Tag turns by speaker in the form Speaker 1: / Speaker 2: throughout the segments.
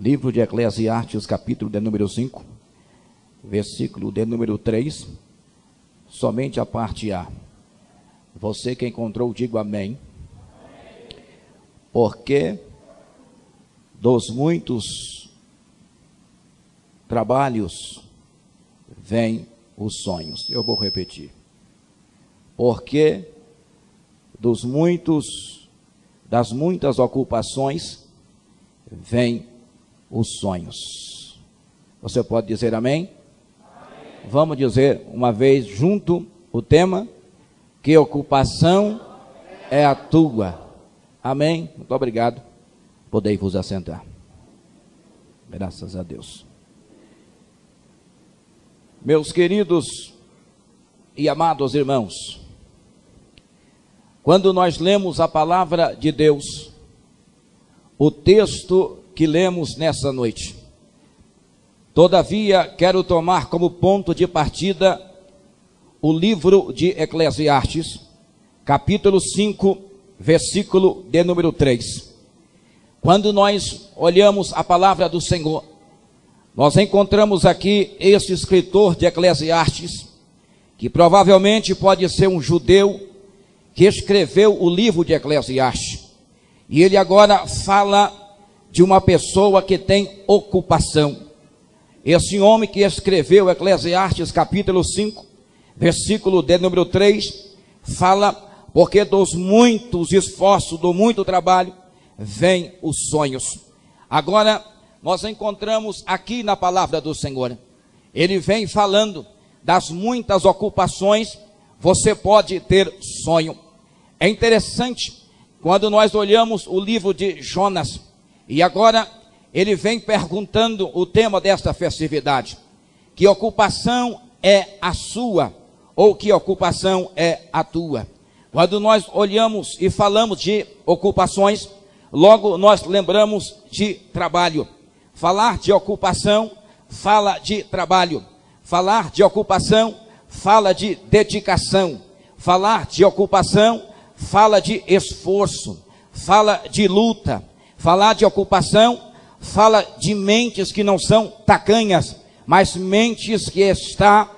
Speaker 1: Livro de Eclesiastes, capítulo de número 5, versículo de número 3, somente a parte A. Você que encontrou, diga amém. Porque dos muitos trabalhos vêm os sonhos. Eu vou repetir. Porque das muitas ocupações vêm os sonhos. Você pode dizer amém? Amém. Vamos dizer uma vez junto o tema: que ocupação é a tua? Amém? Muito obrigado. Podei vos assentar. Graças a Deus. Meus queridos e amados irmãos, quando nós lemos a palavra de Deus, o texto que lemos nessa noite, todavia quero tomar como ponto de partida o livro de Eclesiastes, capítulo 5, versículo de número 3. Quando nós olhamos a palavra do Senhor, nós encontramos aqui esse escritor de Eclesiastes, que provavelmente pode ser um judeu, que escreveu o livro de Eclesiastes. E ele agora fala de uma pessoa que tem ocupação. Esse homem que escreveu Eclesiastes capítulo 5, versículo de número 3, fala: porque dos muitos esforços, do muito trabalho, vêm os sonhos. Agora, nós encontramos aqui na palavra do Senhor, ele vem falando das muitas ocupações, você pode ter sonho. É interessante, quando nós olhamos o livro de Jonas, e agora ele vem perguntando o tema desta festividade: que ocupação é a sua, ou que ocupação é a tua? Quando nós olhamos e falamos de ocupações, logo nós lembramos de trabalho. Falar de ocupação fala de trabalho. Falar de ocupação fala de dedicação. Falar de ocupação fala de esforço. Fala de luta. Falar de ocupação fala de mentes que não são tacanhas, mas mentes que está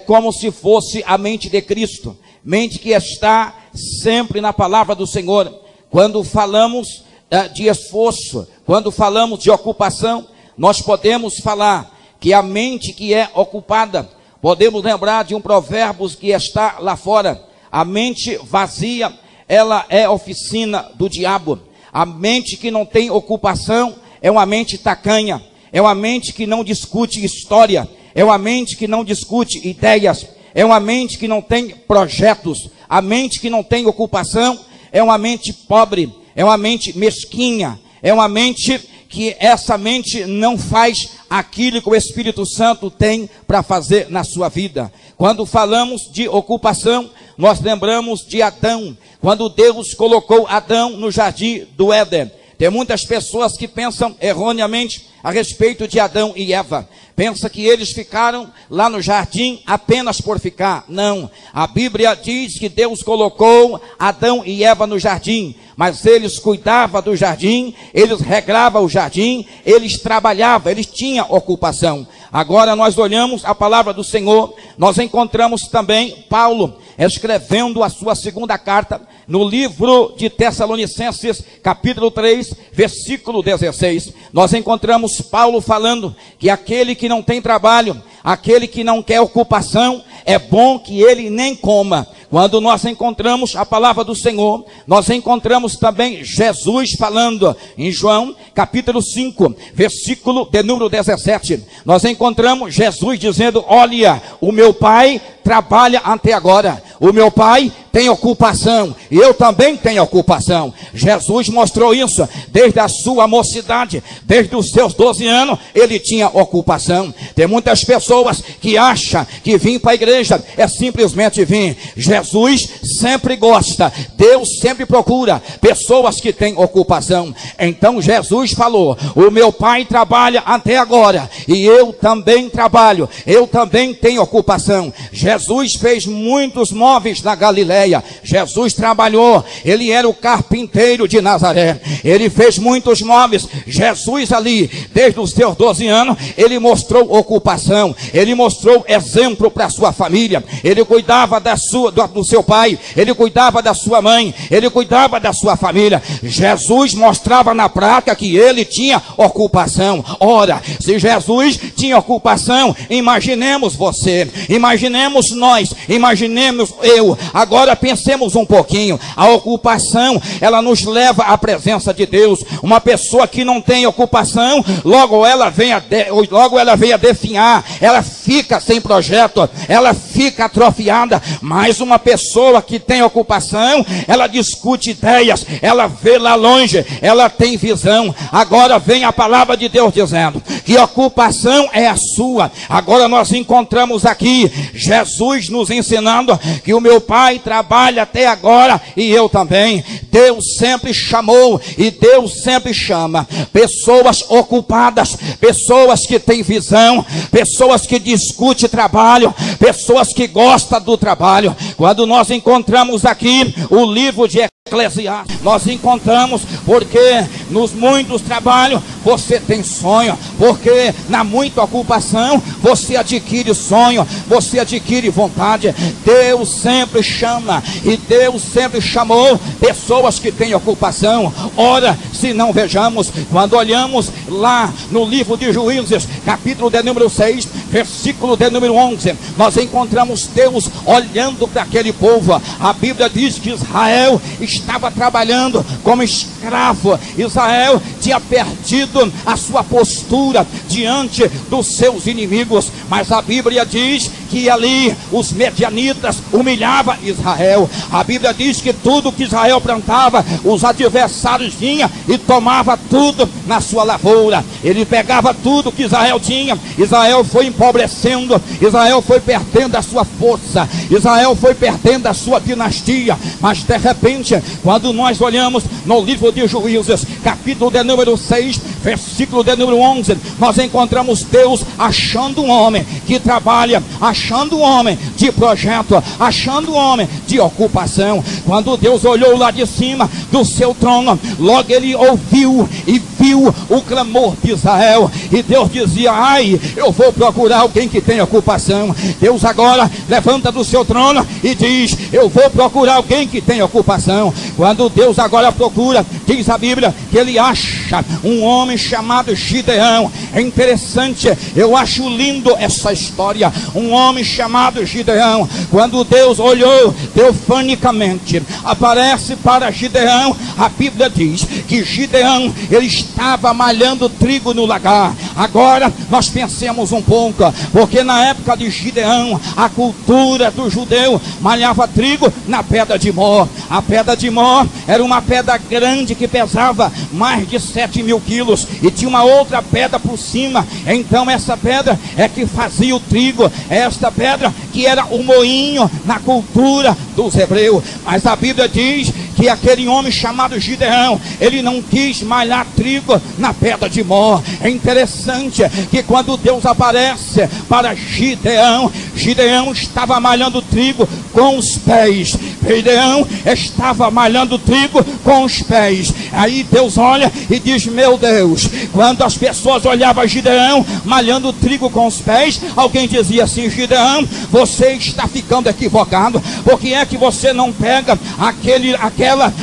Speaker 1: como se fosse a mente de Cristo, mente que está sempre na palavra do Senhor. Quando falamos de esforço, quando falamos de ocupação, nós podemos falar que a mente que é ocupada, podemos lembrar de um provérbio que está lá fora: a mente vazia, ela é oficina do diabo. A mente que não tem ocupação é uma mente tacanha, é uma mente que não discute história, é uma mente que não discute ideias, é uma mente que não tem projetos. A mente que não tem ocupação é uma mente pobre, é uma mente mesquinha, é uma mente que essa mente não faz aquilo que o Espírito Santo tem para fazer na sua vida. Quando falamos de ocupação, nós lembramos de Adão, quando Deus colocou Adão no jardim do Éden. Tem muitas pessoas que pensam erroneamente a respeito de Adão e Eva. Pensa que eles ficaram lá no jardim apenas por ficar. Não. A Bíblia diz que Deus colocou Adão e Eva no jardim, mas eles cuidavam do jardim, eles regravam o jardim, eles trabalhavam, eles tinham ocupação. Agora nós olhamos a palavra do Senhor, nós encontramos também Paulo escrevendo a sua segunda carta, no livro de Tessalonicenses, capítulo 3, versículo 16. Nós encontramos Paulo falando que aquele que não tem trabalho, aquele que não quer ocupação, é bom que ele nem coma. Quando nós encontramos a palavra do Senhor, nós encontramos também Jesus falando em João, capítulo 5, versículo de número 17. Nós encontramos Jesus dizendo: olha, o meu Pai trabalha até agora, o meu Pai tem ocupação, e eu também tenho ocupação. Jesus mostrou isso desde a sua mocidade, desde os seus 12 anos, ele tinha ocupação. Tem muitas pessoas que acham que vir para a igreja é simplesmente vir. Jesus sempre gosta, Deus sempre procura pessoas que têm ocupação. Então Jesus falou: o meu Pai trabalha até agora, e eu também trabalho, eu também tenho ocupação. Jesus fez muitos móveis na Galileia, Galileia. Jesus trabalhou, ele era o carpinteiro de Nazaré, ele fez muitos móveis. Jesus ali, desde os seus 12 anos, ele mostrou ocupação, ele mostrou exemplo para a sua família, ele cuidava do seu pai, ele cuidava da sua mãe, ele cuidava da sua família. Jesus mostrava na prática que ele tinha ocupação. Ora, se Jesus tinha ocupação, imaginemos você, imaginemos nós, imaginemos eu. Agora pensemos um pouquinho. A ocupação, ela nos leva à presença de Deus. Uma pessoa que não tem ocupação, logo ela vem a definhar, ela fica sem projeto, ela fica atrofiada. Mas uma pessoa que tem ocupação, ela discute ideias, ela vê lá longe, ela tem visão. Agora vem a palavra de Deus dizendo que ocupação é a sua. Agora nós encontramos aqui Jesus nos ensinando que o meu pai trabalha até agora e eu também. Deus sempre chamou e Deus sempre chama pessoas ocupadas, pessoas que têm visão, pessoas que discutem trabalho, pessoas que gostam do trabalho. Quando nós encontramos aqui o livro de Eclesiastes, nós encontramos porque nos muitos trabalhos você tem sonho, porque na muita ocupação você adquire sonho, você adquire vontade. Deus sempre chama e Deus sempre chamou pessoas que têm ocupação. Ora, se não vejamos, quando olhamos lá no livro de Juízes, capítulo de número 6, versículo de número 11, nós encontramos Deus olhando para aquele povo. A Bíblia diz que Israel estava trabalhando como escravo. Israel tinha perdido a sua postura diante dos seus inimigos, mas a Bíblia diz que ali os medianitas humilhavam Israel. A Bíblia diz que tudo que Israel plantava, os adversários vinham e tomava tudo na sua lavoura. Ele pegava tudo que Israel tinha. Israel foi empobrecendo, Israel foi perdendo a sua força, Israel foi perdendo a sua dinastia. Mas de repente, quando nós olhamos no livro de Juízes, capítulo de número 6, versículo de número 11, nós encontramos Deus achando um homem que trabalha, achando um homem de projeto, achando um homem de ocupação. Quando Deus olhou lá de cima do seu trono, logo ele ouviu e viu o clamor de Israel, e Deus dizia: ai, eu vou procurar alguém que tenha ocupação. Deus agora levanta do seu trono e diz: eu vou procurar alguém que tenha ocupação. Quando Deus agora procura, diz a Bíblia que ele acha um homem chamado Gideão. É interessante, eu acho lindo essa história. Um homem chamado Gideão, quando Deus olhou teofanicamente, aparece para Gideão. A Bíblia diz que Gideão, ele estava malhando trigo no lagar. Agora nós pensemos um pouco, porque na época de Gideão, a cultura do judeu malhava trigo na pedra de Mó. A pedra de Mó era uma pedra grande que pesava mais de 7.000 quilos, e tinha uma outra pedra por cima. Então essa pedra é que fazia o trigo, esta pedra que era o moinho na cultura dos hebreus. Mas a Bíblia diz que aquele homem chamado Gideão, ele não quis malhar trigo na pedra de Mó. É interessante que quando Deus aparece para Gideão, Gideão estava malhando trigo com os pés. Gideão estava malhando trigo com os pés. Aí Deus olha e diz: meu Deus. Quando as pessoas olhavam Gideão malhando trigo com os pés, alguém dizia assim: Gideão, você está ficando equivocado. Por que é que você não pega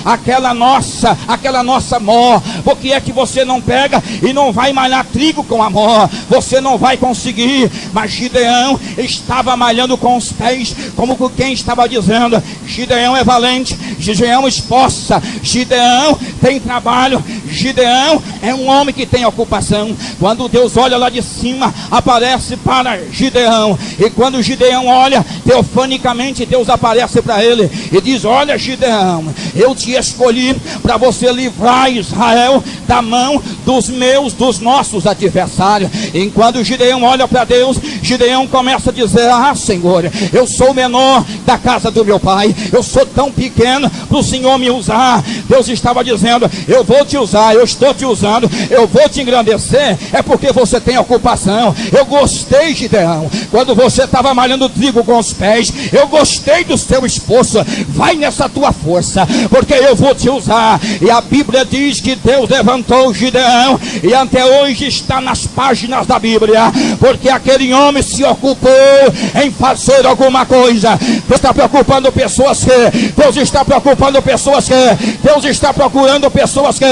Speaker 1: aquela nossa mó? Por que é que você não pega e não vai malhar trigo com a mó? Você não vai conseguir. Mas Gideão estava malhando com os pés, como quem estava dizendo: Gideão é valente, Gideão esforça, Gideão tem trabalho, Gideão é um homem que tem ocupação. Quando Deus olha lá de cima, aparece para Gideão, e quando Gideão olha, teofanicamente Deus aparece para ele e diz: olha, Gideão, eu te escolhi para você livrar Israel da mão dos nossos adversários. Enquanto Gideão olha para Deus, Gideão começa a dizer: ah, Senhor, eu sou o menor da casa do meu pai, eu sou tão pequeno para o Senhor me usar. Deus estava dizendo: eu vou te usar, usar, eu estou te usando, eu vou te engrandecer, é porque você tem ocupação. Eu gostei, Gideão, quando você estava malhando trigo com os pés, eu gostei do seu esforço. Vai nessa tua força, porque eu vou te usar. E a Bíblia diz que Deus levantou Gideão, e até hoje está nas páginas da Bíblia, porque aquele homem se ocupou em fazer alguma coisa. Deus está preocupando pessoas que, Deus está preocupando pessoas que, Deus está procurando pessoas que,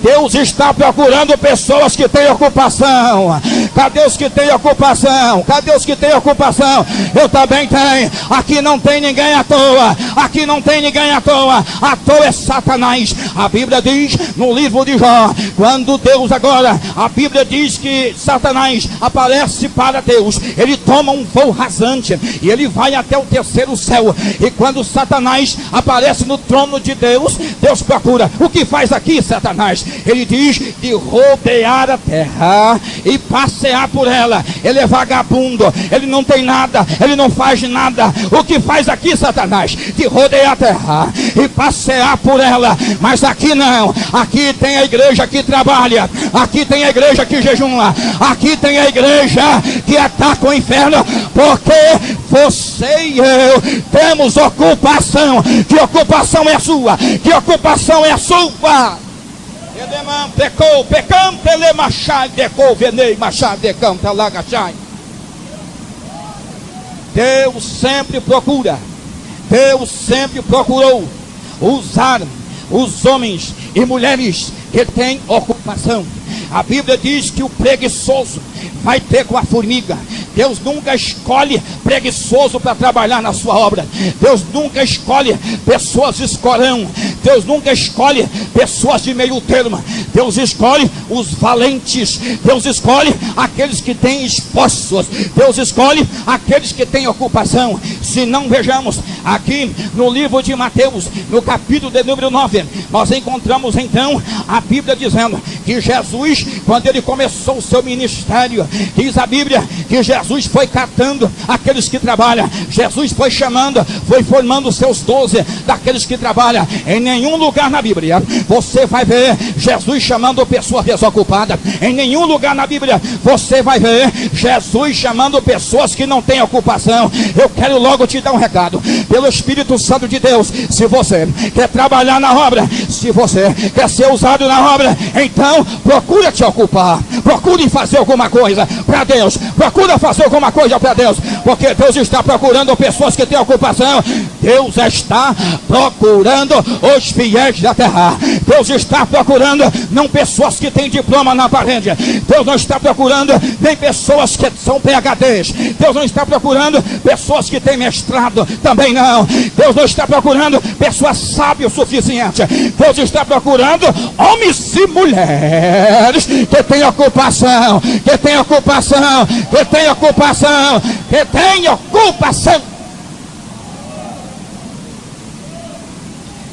Speaker 1: Deus está procurando pessoas que têm ocupação. Cadê os que têm ocupação? Cadê os que têm ocupação? Eu também tenho. Aqui não tem ninguém à toa. Aqui não tem ninguém à toa. À toa é Satanás. A Bíblia diz no livro de Jó, quando Deus agora, a Bíblia diz que Satanás aparece para Deus, ele toma um voo rasante e ele vai até o terceiro céu. E quando Satanás aparece no trono de Deus, Deus procura: o que faz aqui, Satanás? Ele diz: de rodear a terra e passear por ela. Ele é vagabundo, ele não tem nada, ele não faz nada. O que faz aqui, Satanás? De rodear a terra e passear por ela. Mas aqui não, aqui tem a igreja que trabalha, aqui tem a igreja que jejuma, aqui tem a igreja que ataca o inferno, porque você e eu temos ocupação. Que ocupação é sua? Que ocupação é sua? Deus sempre procura, Deus sempre procurou usar os homens e mulheres que têm ocupação. A Bíblia diz que o preguiçoso vai ter com a formiga. Deus nunca escolhe preguiçoso para trabalhar na sua obra. Deus nunca escolhe pessoas escorão. Deus nunca escolhe pessoas de meio termo. Deus escolhe os valentes. Deus escolhe aqueles que têm esforços. Deus escolhe aqueles que têm ocupação. Se não, vejamos aqui no livro de Mateus, no capítulo de número 9, nós encontramos então a Bíblia dizendo que Jesus, quando ele começou o seu ministério, diz a Bíblia que Jesus foi catando aqueles que trabalham. Jesus foi chamando, foi formando os seus 12 daqueles que trabalham. Em nenhum lugar na Bíblia você vai ver Jesus chamando pessoas desocupadas. Em nenhum lugar na Bíblia você vai ver Jesus chamando pessoas que não têm ocupação. Eu quero logo te dar um recado pelo Espírito Santo de Deus. Se você quer trabalhar na obra, se você quer ser usado na obra, então procura te ocupar, procure fazer alguma coisa para Deus, procura fazer alguma coisa para Deus, porque Deus está procurando pessoas que têm ocupação. Deus está procurando os fiéis da terra. Deus está procurando não pessoas que têm diploma na parede. Deus não está procurando nem pessoas que são PhDs. Deus não está procurando pessoas que têm mestrado, também não. Deus não está procurando pessoas sábias o suficiente. Deus está procurando homens e mulheres que têm ocupação, que têm ocupação, que têm ocupação, que têm ocupação.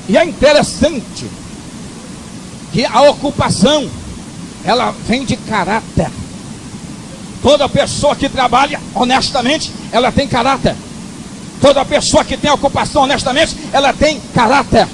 Speaker 1: E é interessante que a ocupação, ela vem de caráter. Toda pessoa que trabalha honestamente, ela tem caráter. Toda pessoa que tem ocupação honestamente, ela tem caráter.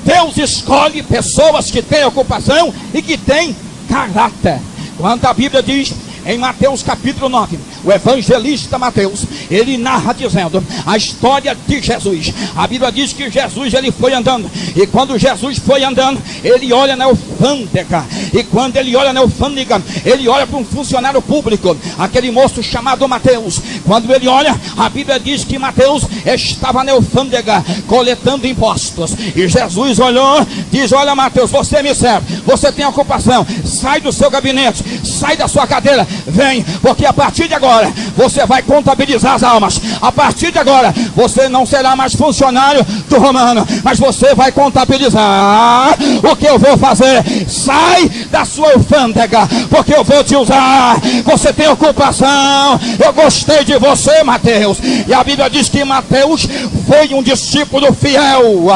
Speaker 1: Deus escolhe pessoas que têm ocupação e que têm caráter. Quando a Bíblia diz em Mateus capítulo 9, o evangelista Mateus, ele narra dizendo a história de Jesus. A Bíblia diz que Jesus, ele foi andando, e quando Jesus foi andando, ele olha na alfândega, e quando ele olha na alfândega, ele olha para um funcionário público, aquele moço chamado Mateus. Quando ele olha, a Bíblia diz que Mateus estava na alfândega coletando impostos, e Jesus olhou, diz: olha, Mateus, você me serve, você tem ocupação, sai do seu gabinete, sai da sua cadeira, vem, porque a partir de agora você vai contabilizar as almas. A partir de agora você não será mais funcionário do Romano, mas você vai contabilizar o que eu vou fazer. Sai da sua alfândega, porque eu vou te usar. Você tem ocupação. Eu gostei de você, Mateus. E a Bíblia diz que Mateus foi um discípulo fiel.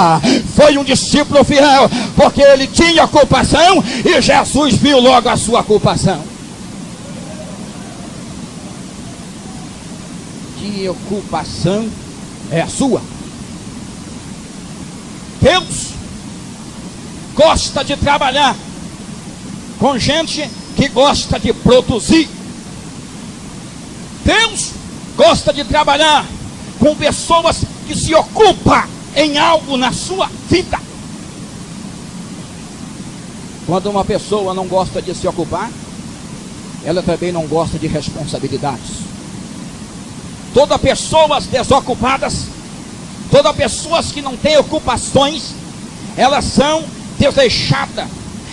Speaker 1: Foi um discípulo fiel, porque ele tinha ocupação e Jesus viu logo a sua ocupação. Que ocupação é a sua? Deus gosta de trabalhar com gente que gosta de produzir. Deus gosta de trabalhar com pessoas que se ocupam em algo na sua vida. Quando uma pessoa não gosta de se ocupar, ela também não gosta de responsabilidades. Todas pessoas desocupadas, todas pessoas que não têm ocupações, elas são desleixadas,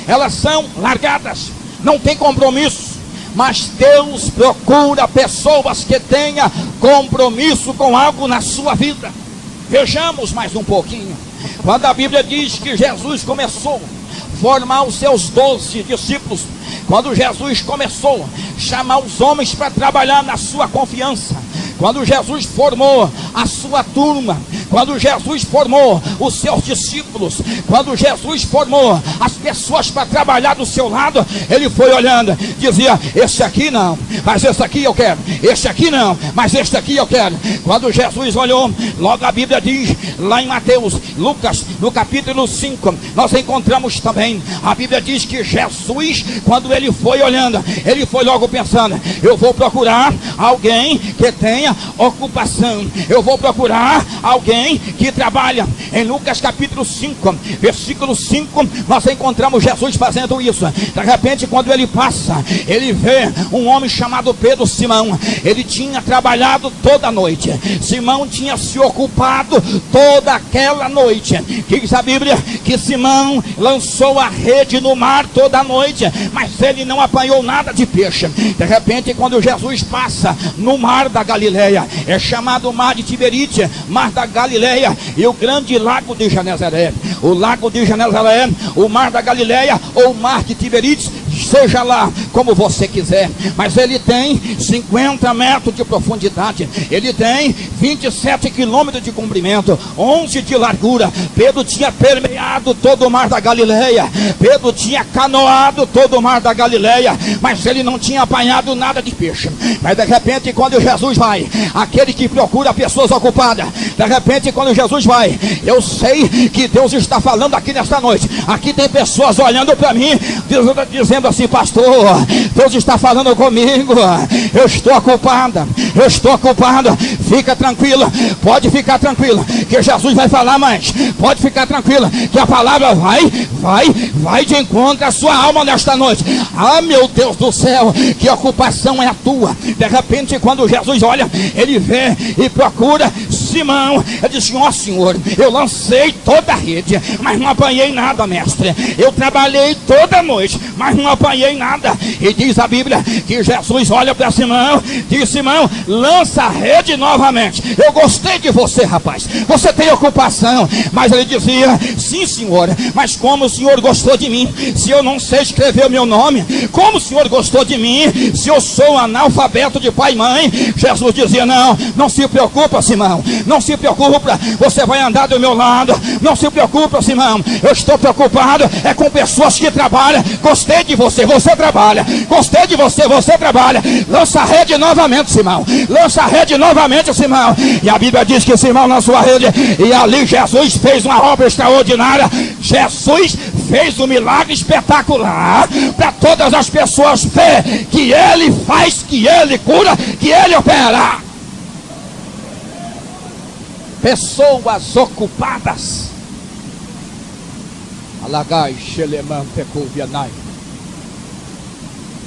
Speaker 1: elas são largadas, não têm compromisso. Mas Deus procura pessoas que tenham compromisso com algo na sua vida. Vejamos mais um pouquinho. Quando a Bíblia diz que Jesus começou a formar os seus 12 discípulos, quando Jesus começou a chamar os homens para trabalhar na sua confiança, quando Jesus formou a sua turma, quando Jesus formou os seus discípulos, quando Jesus formou as pessoas para trabalhar do seu lado, ele foi olhando, dizia: esse aqui não, mas esse aqui eu quero, esse aqui não, mas este aqui eu quero. Quando Jesus olhou, logo a Bíblia diz, lá em Mateus, Lucas, no capítulo 5, nós encontramos também, a Bíblia diz que Jesus, quando ele foi olhando, ele foi logo pensando: eu vou procurar alguém que tenha ocupação, eu vou procurar alguém que trabalha. Em Lucas capítulo 5, versículo 5, nós encontramos Jesus fazendo isso. De repente, quando ele passa, ele vê um homem chamado Pedro, Simão. Ele tinha trabalhado toda a noite, Simão tinha se ocupado toda aquela noite. Diz a Bíblia que Simão lançou a rede no mar toda a noite, mas ele não apanhou nada de peixe. De repente, quando Jesus passa no mar da Galileia, é chamado mar de Tiberíade, mar da Galileia, e o grande lago de Genezaré, o lago de Genezaré, o mar da Galileia ou mar de Tiberíade, seja lá como você quiser, mas ele tem 50 metros de profundidade, ele tem 27 quilômetros de comprimento, 11 de largura. Pedro tinha permeado todo o mar da Galileia, Pedro tinha canoado todo o mar da Galileia, mas ele não tinha apanhado nada de peixe. Mas de repente, quando Jesus vai, aquele que procura pessoas ocupadas, de repente quando Jesus vai, eu sei que Deus está falando aqui nesta noite. Aqui tem pessoas olhando para mim, dizendo assim: pastor, Deus está falando comigo, eu estou ocupada, eu estou ocupado. Fica tranquilo, pode ficar tranquilo, que Jesus vai falar mais. Pode ficar tranquilo, que a palavra vai de encontro à sua alma nesta noite. Ah, meu Deus do céu, que ocupação é a tua? De repente, quando Jesus olha, ele vê e procura Simão. Ele diz: ó Senhor, eu lancei toda a rede, mas não apanhei nada, mestre. Eu trabalhei toda a noite, mas não apanhei nada. E diz a Bíblia que Jesus olha para Simão, diz: Simão, lança a rede novamente. Eu gostei de você, rapaz, você tem ocupação. Mas ele dizia: sim, Senhor, mas como o Senhor gostou de mim, se eu não sei escrever o meu nome? Como o Senhor gostou de mim, se eu sou analfabeto de pai e mãe? Jesus dizia: não se preocupa, Simão, não se preocupa, você vai andar do meu lado. Não se preocupa, Simão, eu estou preocupado é com pessoas que trabalham. Gostei de você, você trabalha. Gostei de você, você trabalha. Lança a rede novamente, Simão, lança a rede novamente, Simão. E a Bíblia diz que Simão lançou a rede, e ali Jesus fez uma obra extraordinária. Jesus fez um milagre espetacular para todas as pessoas ver que ele faz, que ele cura, que ele opera. Pessoas ocupadas. Alagai Shelemante Kuvianai.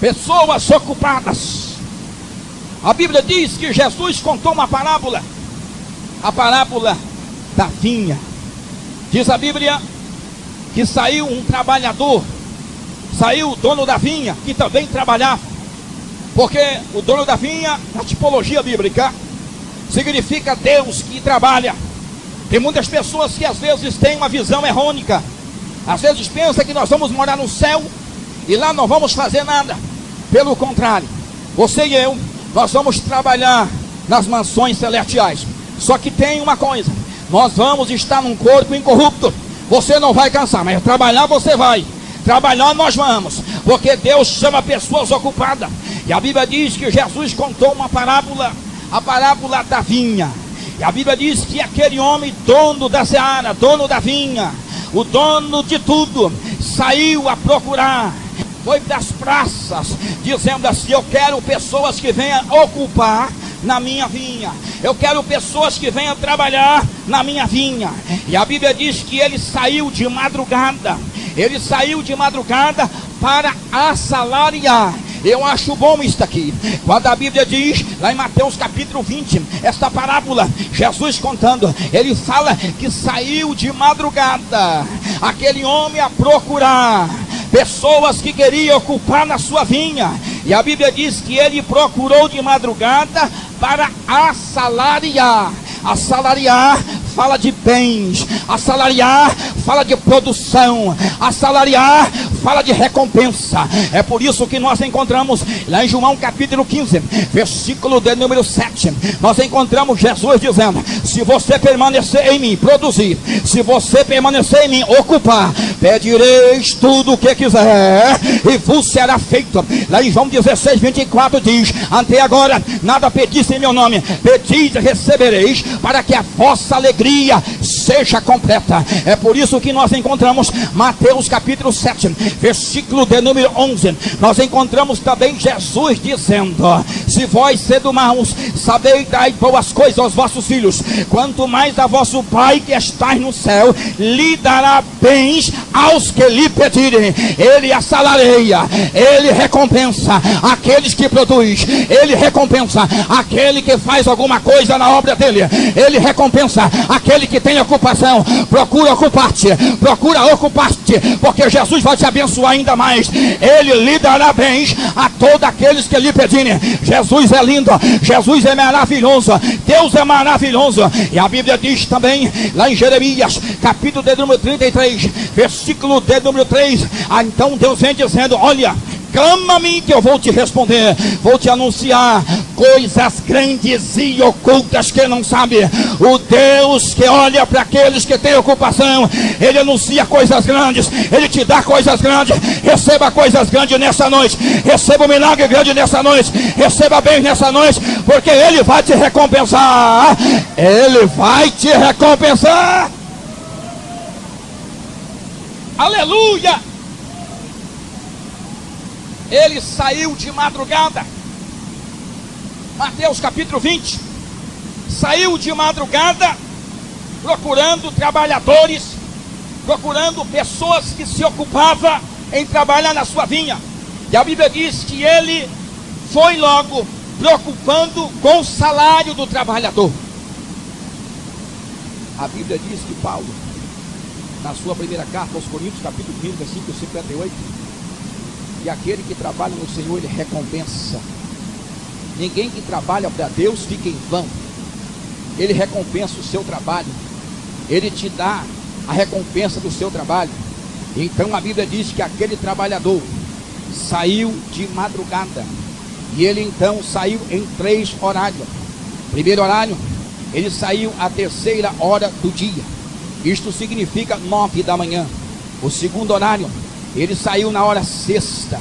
Speaker 1: Pessoas ocupadas. A Bíblia diz que Jesus contou uma parábola, a parábola da vinha. Diz a Bíblia que saiu um trabalhador, saiu o dono da vinha, que também trabalhava, porque o dono da vinha, na tipologia bíblica, significa Deus que trabalha. Tem muitas pessoas que às vezes têm uma visão errônea, às vezes pensam que nós vamos morar no céu e lá não vamos fazer nada. Pelo contrário, você e eu, nós vamos trabalhar nas mansões celestiais. Só que tem uma coisa: nós vamos estar num corpo incorrupto. Você não vai cansar, mas trabalhar você vai. Trabalhar nós vamos, porque Deus chama pessoas ocupadas. E a Bíblia diz que Jesus contou uma parábola, a parábola da vinha. E a Bíblia diz que aquele homem, dono da seara, dono da vinha, o dono de tudo, saiu a procurar, foi para as praças, dizendo assim: eu quero pessoas que venham ocupar na minha vinha, eu quero pessoas que venham trabalhar na minha vinha. E a Bíblia diz que ele saiu de madrugada, para assalariar. Eu acho bom isso aqui, quando a Bíblia diz, lá em Mateus capítulo 20, esta parábola, Jesus contando, ele fala que saiu de madrugada, aquele homem a procurar pessoas que queriam ocupar na sua vinha. E a Bíblia diz que ele procurou de madrugada para assalariar. Assalariar fala de bens, assalariar fala de produção, assalariar fala de recompensa. É por isso que nós encontramos lá em João capítulo 15, versículo de número 7, nós encontramos Jesus dizendo: se você permanecer em mim, produzir, se você permanecer em mim, ocupar, pedireis tudo o que quiser e vos será feito. Lá em João 16, 24 diz: até agora nada pedis em meu nome, pedis e recebereis, para que a vossa alegria seja completa. É por isso que nós encontramos Mateus capítulo 7, versículo de número 11, nós encontramos também Jesus dizendo: se vós sendo maus, sabeis dar boas coisas aos vossos filhos, quanto mais a vosso Pai que estais no céu lhe dará bens aos que lhe pedirem. Ele assalareia, ele recompensa aqueles que produz, ele recompensa aquele que faz alguma coisa na obra dele, ele recompensa aquele que tem ocupação. Procura ocupar-te, porque Jesus vai te abençoar ainda mais. Ele lhe dará bens a todos aqueles que lhe pedirem. Jesus é lindo, Jesus é maravilhoso, Deus é maravilhoso. E a Bíblia diz também, lá em Jeremias capítulo de número 33, versículo de número 3, então Deus vem dizendo: olha, clama a mim que eu vou te responder, vou te anunciar coisas grandes e ocultas que não sabe. O Deus que olha para aqueles que têm ocupação, ele anuncia coisas grandes, ele te dá coisas grandes. Receba coisas grandes nessa noite, receba um milagre grande nessa noite, receba bem nessa noite, porque ele vai te recompensar, ele vai te recompensar. Aleluia! Ele saiu de madrugada. Mateus capítulo 20. Saiu de madrugada procurando trabalhadores, procurando pessoas que se ocupavam em trabalhar na sua vinha. E a Bíblia diz que ele foi logo preocupando com o salário do trabalhador. A Bíblia diz que Paulo, na sua primeira carta aos Coríntios, capítulo 15, versículo 58, e aquele que trabalha no Senhor, ele recompensa. Ninguém que trabalha para Deus fica em vão. Ele recompensa o seu trabalho, ele te dá a recompensa do seu trabalho. Então a Bíblia diz que aquele trabalhador saiu de madrugada, e ele então saiu em 3 horários. Primeiro horário, ele saiu à 3ª hora do dia, isto significa 9 da manhã. O segundo horário, ele saiu na hora 6ª.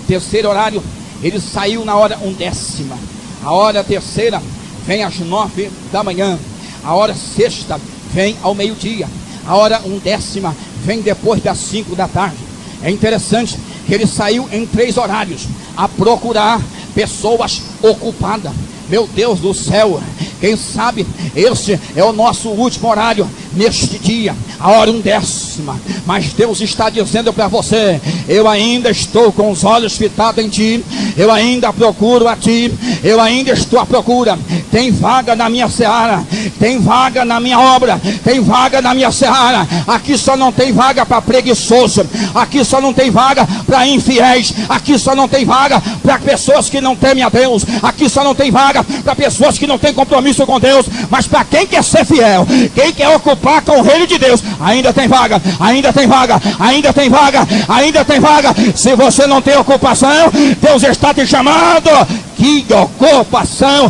Speaker 1: Terceiro horário, ele saiu na hora 1/10. A hora 3ª vem às 9 da manhã. A hora 6ª vem ao meio-dia. A hora 1/10 vem depois das 5 da tarde. É interessante que ele saiu em 3 horários a procurar pessoas ocupadas. Meu Deus do céu, quem sabe esse é o nosso último horário neste dia, a hora 1/10. Mas Deus está dizendo para você: eu ainda estou com os olhos fitados em ti, eu ainda procuro a ti, eu ainda estou à procura. Tem vaga na minha seara, tem vaga na minha obra, tem vaga na minha seara. Aqui só não tem vaga para preguiçoso, aqui só não tem vaga para infiéis, aqui só não tem vaga para pessoas que não temem a Deus, aqui só não tem vaga para pessoas que não têm compromisso com Deus. Mas para quem quer ser fiel, quem quer ocupar com o reino de Deus, ainda tem vaga, ainda tem vaga, ainda tem vaga, ainda tem vaga. Se você não tem ocupação, Deus está te chamando. Que ocupação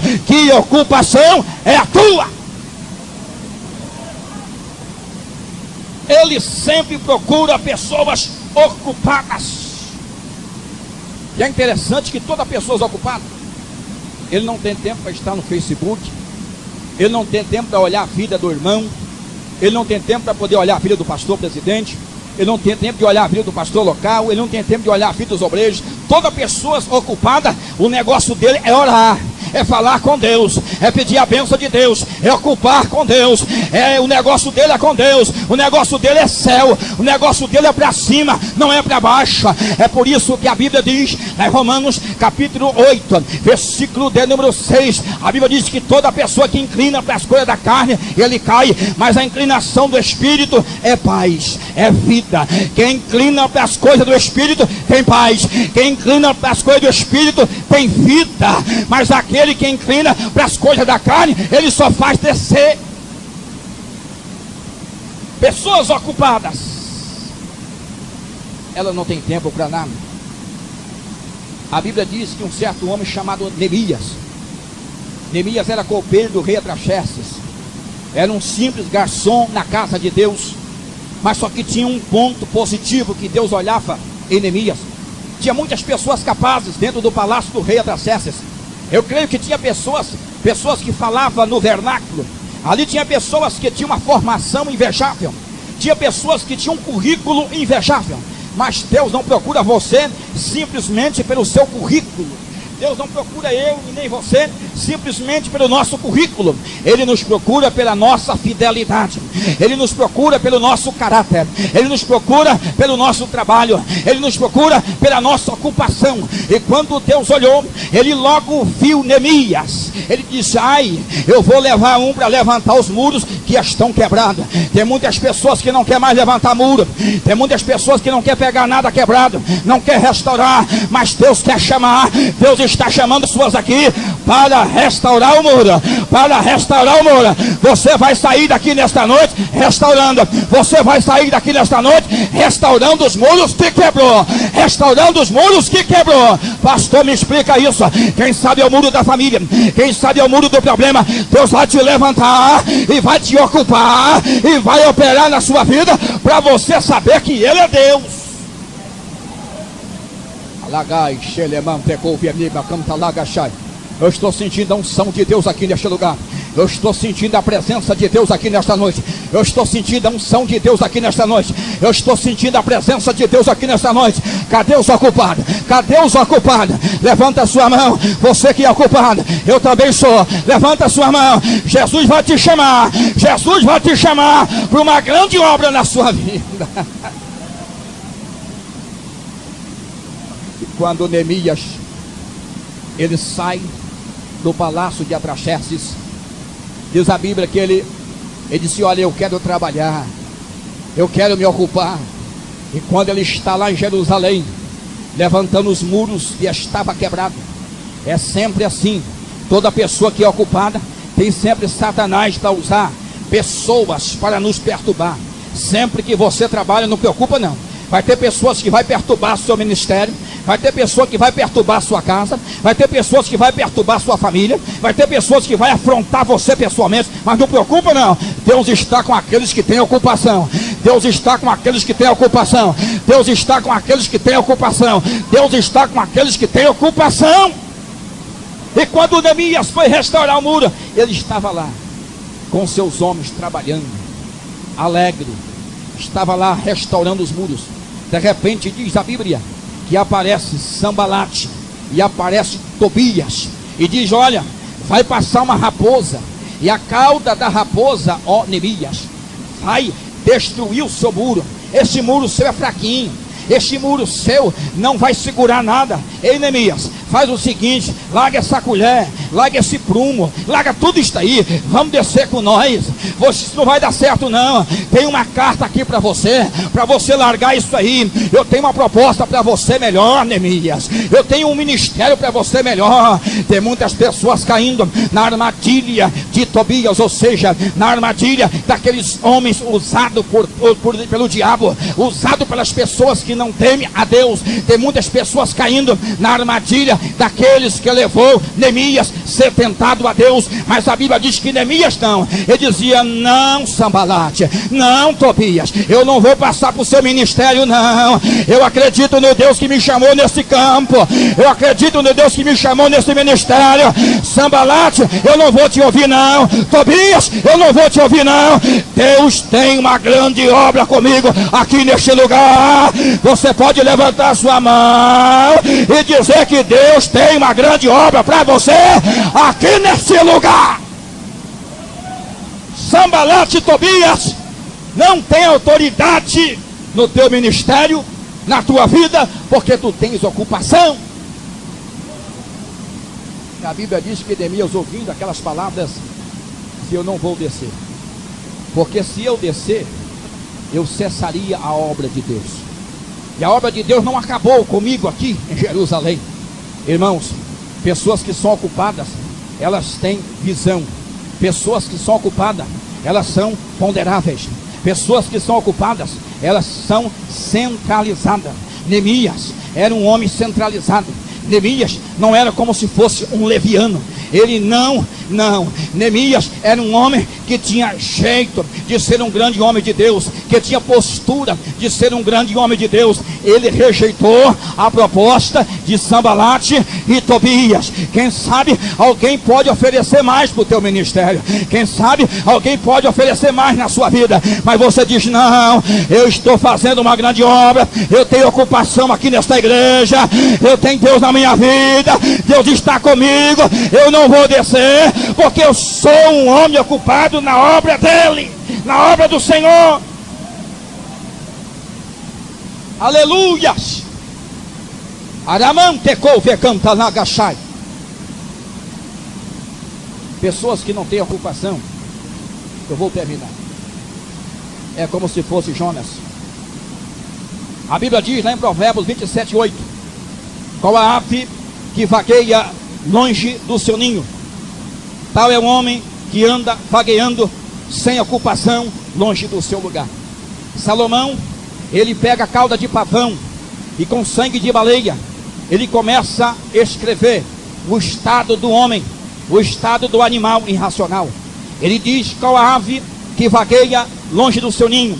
Speaker 1: é a tua? Ele sempre procura pessoas ocupadas. E é interessante que toda pessoa ocupada, ele não tem tempo para estar no Facebook, ele não tem tempo para olhar a vida do irmão, ele não tem tempo para poder olhar a vida do pastor presidente, ele não tem tempo de olhar a vida do pastor local, ele não tem tempo de olhar a vida dos obreiros. Toda pessoa ocupada, o negócio dele é orar, é falar com Deus, é pedir a bênção de Deus, é ocupar com Deus, o negócio dele é com Deus, o negócio dele é céu, o negócio dele é para cima, não é para baixo. É por isso que a Bíblia diz, em Romanos capítulo 8, versículo de número 6, a Bíblia diz que toda pessoa que inclina para as coisas da carne, ele cai, mas a inclinação do Espírito é paz, é vida. Quem inclina para as coisas do Espírito tem paz, quem inclina para as coisas do Espírito tem vida, mas aquele que inclina para as coisas da carne, ele só faz descer. Pessoas ocupadas, ela não tem tempo para nada. A Bíblia diz que um certo homem chamado Neemias era copeiro do rei Artaxerxes, era um simples garçom na casa de Deus, mas só que tinha um ponto positivo que Deus olhava em Neemias. Tinha muitas pessoas capazes dentro do palácio do rei Artaxerxes. Eu creio que tinha pessoas que falavam no vernáculo. Ali tinha pessoas que tinham uma formação invejável, tinha pessoas que tinham um currículo invejável. Mas Deus não procura você simplesmente pelo seu currículo. Deus não procura eu e nem você simplesmente pelo nosso currículo. Ele nos procura pela nossa fidelidade, Ele nos procura pelo nosso caráter, Ele nos procura pelo nosso trabalho, Ele nos procura pela nossa ocupação. E quando Deus olhou, Ele logo viu Neemias. Ele disse: ai, eu vou levar um para levantar os muros que estão quebrados. Tem muitas pessoas que não querem mais levantar muro, tem muitas pessoas que não querem pegar nada quebrado, não quer restaurar, mas Deus quer chamar. Deus está chamando pessoas aqui para restaurar o muro, para restaurar o muro. Você vai sair daqui nesta noite restaurando, você vai sair daqui nesta noite restaurando os muros que quebrou, restaurando os muros que quebrou. Pastor, me explica isso. Quem sabe é o muro da família, quem sabe é o muro do problema. Deus vai te levantar e vai te ocupar e vai operar na sua vida para você saber que Ele é Deus. Eu estou sentindo a unção de Deus aqui neste lugar. Eu estou sentindo a presença de Deus aqui nesta noite. Eu estou sentindo a unção de Deus aqui nesta noite. Eu estou sentindo a presença de Deus aqui nesta noite. Cadê os ocupados? Cadê os ocupados? Levanta a sua mão. Você que é ocupado, eu também sou. Levanta a sua mão. Jesus vai te chamar. Jesus vai te chamar para uma grande obra na sua vida. E quando Neemias ele sai do palácio de Artaxerxes, diz a Bíblia que ele disse: olha, eu quero trabalhar, eu quero me ocupar. E quando ele está lá em Jerusalém, levantando os muros que estava quebrado, é sempre assim. Toda pessoa que é ocupada tem sempre Satanás para usar pessoas para nos perturbar. Sempre que você trabalha, não preocupa não. Vai ter pessoas que vai perturbar seu ministério, vai ter pessoa que vai perturbar sua casa, vai ter pessoas que vai perturbar sua família, vai ter pessoas que vai afrontar você pessoalmente, mas não preocupa não. Deus está com aqueles que têm ocupação. Deus está com aqueles que têm ocupação. Deus está com aqueles que têm ocupação. Deus está com aqueles que têm ocupação. E quando Neemias foi restaurar o muro, ele estava lá com seus homens trabalhando, alegre, estava lá restaurando os muros. De repente diz a Bíblia que aparece Sambalate e aparece Tobias e diz: olha, vai passar uma raposa, e a cauda da raposa, ó Neemias, vai destruir o seu muro. Esse muro seu é fraquinho, este muro seu não vai segurar nada. Ei, Neemias, faz o seguinte: larga essa colher, larga esse prumo, larga tudo isso aí, vamos descer com nós. Isso não vai dar certo não. Tem uma carta aqui para você largar isso aí. Eu tenho uma proposta para você melhor, Neemias. Eu tenho um ministério para você melhor. Tem muitas pessoas caindo na armadilha de Tobias, ou seja, na armadilha daqueles homens usados pelo diabo, usado pelas pessoas que que não teme a Deus. Tem muitas pessoas caindo na armadilha daqueles que levou Neemias ser tentado a Deus. Mas a Bíblia diz que Neemias não. Ele dizia: não, Sambalate, não, Tobias, eu não vou passar por seu ministério, não. Eu acredito no Deus que me chamou nesse campo. Eu acredito no Deus que me chamou nesse ministério. Sambalate, eu não vou te ouvir, não. Tobias, eu não vou te ouvir, não. Deus tem uma grande obra comigo aqui neste lugar. Você pode levantar sua mão e dizer que Deus tem uma grande obra para você aqui neste lugar. Sambalate e Tobias não tem autoridade no teu ministério, na tua vida, porque tu tens ocupação. A Bíblia diz que Neemias, ouvindo aquelas palavras, disse: eu não vou descer, porque se eu descer, eu cessaria a obra de Deus. E a obra de Deus não acabou comigo aqui em Jerusalém. Irmãos, pessoas que são ocupadas, elas têm visão. Pessoas que são ocupadas, elas são ponderáveis. Pessoas que são ocupadas, elas são centralizadas. Neemias era um homem centralizado. Neemias não era como se fosse um leviano. Ele não. Neemias era um homem que tinha jeito de ser um grande homem de Deus, que tinha postura de ser um grande homem de Deus. Ele rejeitou a proposta de Sambalate e Tobias. Quem sabe alguém pode oferecer mais para o teu ministério. Quem sabe alguém pode oferecer mais na sua vida. Mas você diz: não, eu estou fazendo uma grande obra, eu tenho ocupação aqui nesta igreja, eu tenho Deus na minha vida, Deus está comigo, eu não vou descer, porque eu sou um homem ocupado na obra dele, na obra do Senhor. Aleluias. Pessoas que não têm ocupação, eu vou terminar, é como se fosse Jonas. A Bíblia diz lá em Provérbios 27:8: qual a ave que vagueia longe do seu ninho, tal é o homem que anda vagueando sem ocupação longe do seu lugar. Salomão, ele pega a cauda de pavão e com sangue de baleia, ele começa a escrever o estado do homem, o estado do animal irracional. Ele diz: qual a ave que vagueia longe do seu ninho,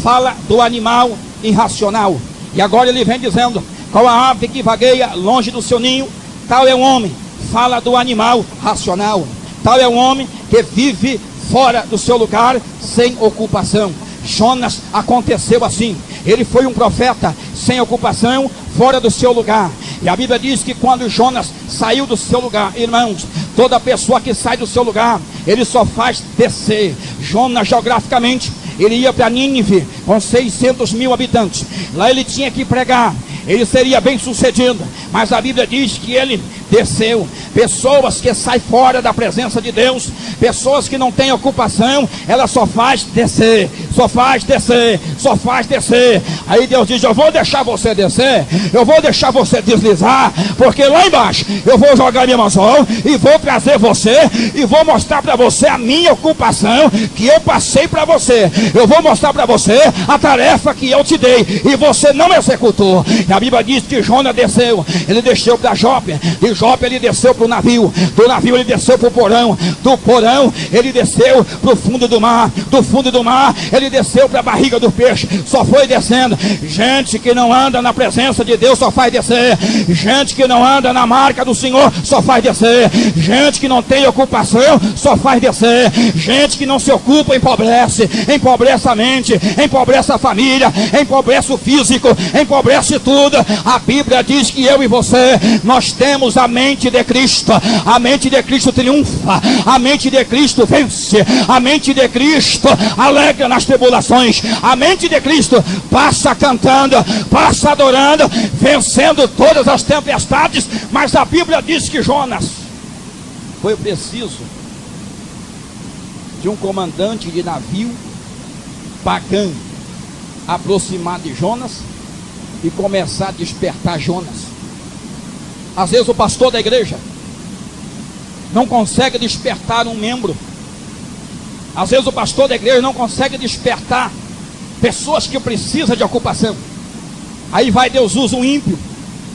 Speaker 1: fala do animal irracional. E agora ele vem dizendo: qual a ave que vagueia longe do seu ninho, tal é o homem, fala do animal racional. Tal é o homem que vive fora do seu lugar, sem ocupação. Jonas aconteceu assim. Ele foi um profeta sem ocupação, fora do seu lugar. E a Bíblia diz que quando Jonas saiu do seu lugar, irmãos, toda pessoa que sai do seu lugar, ele só faz descer. Jonas, geograficamente, ele ia para Nínive, com 600 mil habitantes. Lá ele tinha que pregar, ele seria bem sucedido. Mas a Bíblia diz que ele desceu. Pessoas que saem fora da presença de Deus, pessoas que não têm ocupação, ela só faz descer, só faz descer, só faz descer. Aí Deus diz: eu vou deixar você descer, eu vou deixar você deslizar, porque lá embaixo eu vou jogar minha mão e vou trazer você, e vou mostrar para você a minha ocupação que eu passei para você. Eu vou mostrar para você a tarefa que eu te dei e você não executou. E a Bíblia diz que Jonas desceu. Ele desceu para Jope, de Jope ele desceu para o navio, do navio ele desceu para o porão, do porão ele desceu para o fundo do mar, do fundo do mar ele desceu para a barriga do peixe. Só foi descendo. Gente que não anda na presença de Deus só faz descer. Gente que não anda na marca do Senhor só faz descer. Gente que não tem ocupação só faz descer. Gente que não se ocupa empobrece, empobrece a mente, empobrece a família, empobrece o físico, empobrece tudo. A Bíblia diz que eu e você, nós temos a mente de Cristo. A mente de Cristo triunfa, a mente de Cristo vence, a mente de Cristo alegra nas tribulações. A mente de Cristo passa cantando, passa adorando, vencendo todas as tempestades. Mas a Bíblia diz que Jonas foi preciso de um comandante de navio pagão aproximar de Jonas e começar a despertar Jonas. Às vezes o pastor da igreja não consegue despertar um membro. Às vezes o pastor da igreja não consegue despertar pessoas que precisam de ocupação. Aí vai, Deus usa um ímpio,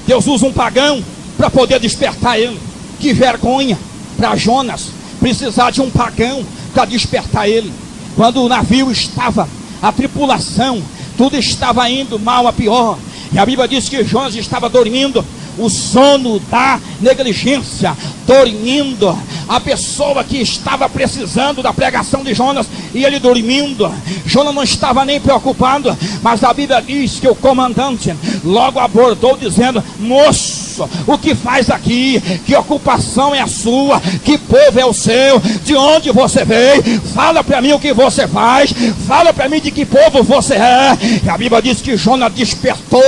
Speaker 1: Deus usa um pagão para poder despertar ele. Que vergonha para Jonas precisar de um pagão para despertar ele. Quando o navio estava, a tripulação, tudo estava indo mal a pior, e a Bíblia diz que Jonas estava dormindo, o sono da negligência, dormindo. A pessoa que estava precisando da pregação de Jonas, e ele dormindo. Jonas não estava nem preocupado, mas a Bíblia diz que o comandante logo abordou dizendo: moço, o que faz aqui? Que ocupação é a sua? Que povo é o seu? De onde você veio? Fala para mim o que você faz, fala para mim de que povo você é. E a Bíblia diz que Jonas despertou,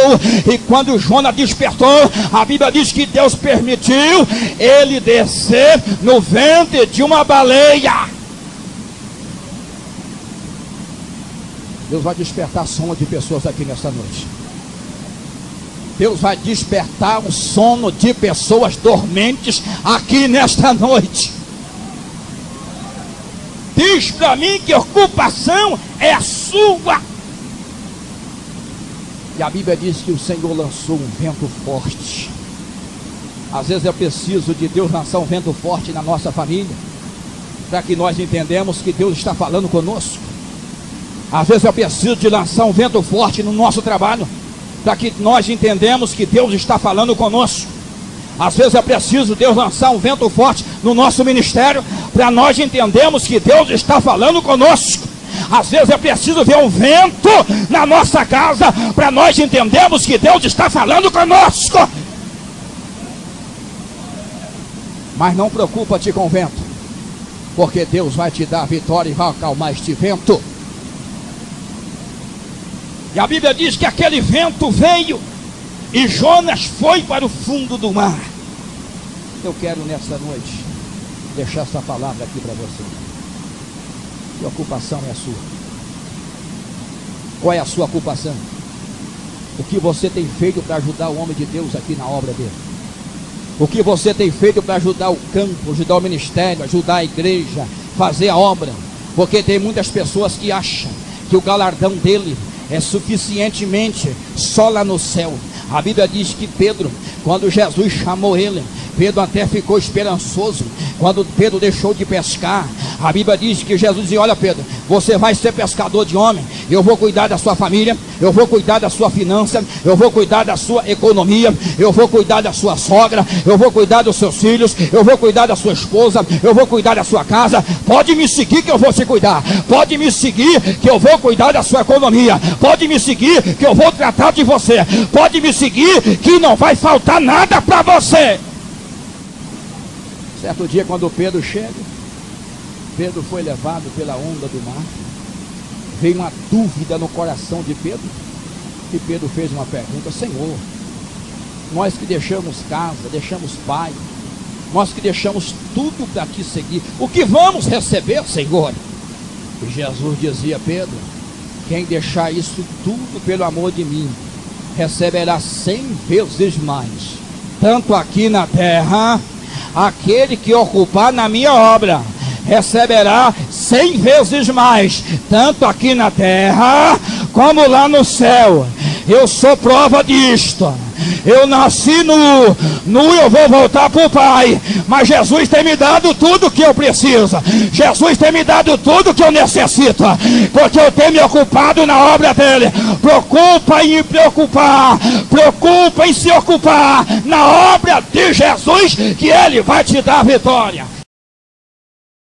Speaker 1: e quando Jonas despertou, a Bíblia diz que Deus permitiu ele descer no ventre de uma baleia. Deus vai despertar sono de pessoas aqui nesta noite. Deus vai despertar o sono de pessoas dormentes aqui nesta noite. Diz para mim que ocupação é a sua. E a Bíblia diz que o Senhor lançou um vento forte. Às vezes é preciso de Deus lançar um vento forte na nossa família, para que nós entendamos que Deus está falando conosco. Às vezes é preciso de lançar um vento forte no nosso trabalho, para que nós entendamos que Deus está falando conosco. Às vezes é preciso Deus lançar um vento forte no nosso ministério, para nós entendermos que Deus está falando conosco. Às vezes é preciso ver um vento na nossa casa, para nós entendermos que Deus está falando conosco. Mas não preocupa-te com o vento, porque Deus vai te dar a vitória e vai acalmar este vento. E a Bíblia diz que aquele vento veio e Jonas foi para o fundo do mar. Eu quero nessa noite deixar essa palavra aqui para você. Que ocupação é a sua? Qual é a sua ocupação? O que você tem feito para ajudar o homem de Deus aqui na obra dele? O que você tem feito para ajudar o campo, ajudar o ministério, ajudar a igreja, fazer a obra? Porque tem muitas pessoas que acham que o galardão dele é suficientemente só lá no céu. A Bíblia diz que Pedro, quando Jesus chamou ele, Pedro até ficou esperançoso. Quando Pedro deixou de pescar, a Bíblia diz que Jesus disse: olha Pedro, você vai ser pescador de homem, eu vou cuidar da sua família, eu vou cuidar da sua finança, eu vou cuidar da sua economia, eu vou cuidar da sua sogra, eu vou cuidar dos seus filhos, eu vou cuidar da sua esposa, eu vou cuidar da sua casa. Pode me seguir que eu vou te cuidar, pode me seguir que eu vou cuidar da sua economia, pode me seguir que eu vou tratar de você, pode me seguir que não vai faltar nada para você. Certo dia, quando Pedro chega, Pedro foi levado pela onda do mar. Veio uma dúvida no coração de Pedro, e Pedro fez uma pergunta: Senhor, nós que deixamos casa, deixamos pai, nós que deixamos tudo para te seguir, o que vamos receber, Senhor? E Jesus dizia: Pedro, quem deixar isso tudo pelo amor de mim, receberá 100 vezes mais, tanto aqui na terra. Aquele que ocupar na minha obra receberá 100 vezes mais, tanto aqui na terra como lá no céu. Eu sou prova disto. Eu nasci nu eu vou voltar para o Pai, mas Jesus tem me dado tudo que eu preciso, Jesus tem me dado tudo que eu necessito, porque eu tenho me ocupado na obra dele. Preocupa em me preocupar, preocupa em se ocupar na obra de Jesus, que ele vai te dar a vitória.